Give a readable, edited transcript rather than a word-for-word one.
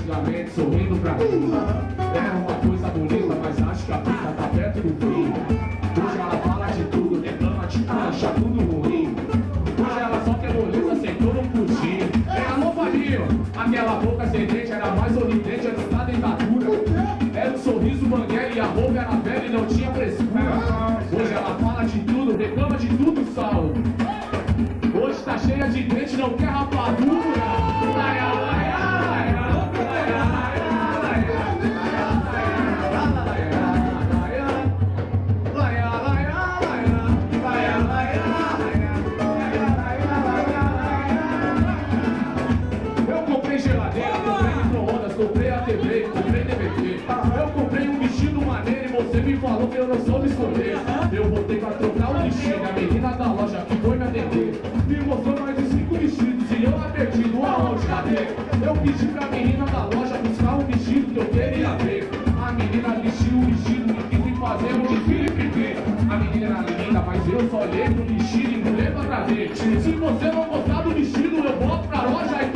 antigamente sorrindo pra mim. Era uma coisa bonita, mas acho que a vida tá perto do fim. Hoje ela fala de tudo, reclama de acha tudo ruim. Hoje ela só quer moleza, aceitou não fugir. Era novalinho, aquela boca sedente era mais sorridente antes da dentadura. Era um sorriso mangueira e a roupa era velha e não tinha frescura. Hoje ela fala de tudo, reclama de tudo, sal. Hoje tá cheia de dente, não quer rapadura. Eu comprei geladeira, comprei micro-ondas, comprei a TV, comprei DVD. Eu comprei um vestido maneiro e você me falou que eu não soube escolher. Eu voltei pra trocar o vestido, a menina da loja que foi me atender me mostrou mais de 5 vestidos e eu lá perdido, aonde, cadê? Eu pedi pra menina da loja buscar um vestido que eu queria ver. A menina vestiu o vestido e quis me fazer um desfile privê. A menina era linda, mas eu só olhei pro vestido e não lembro pra ver. Se você não gostar do vestido, eu volto pra loja e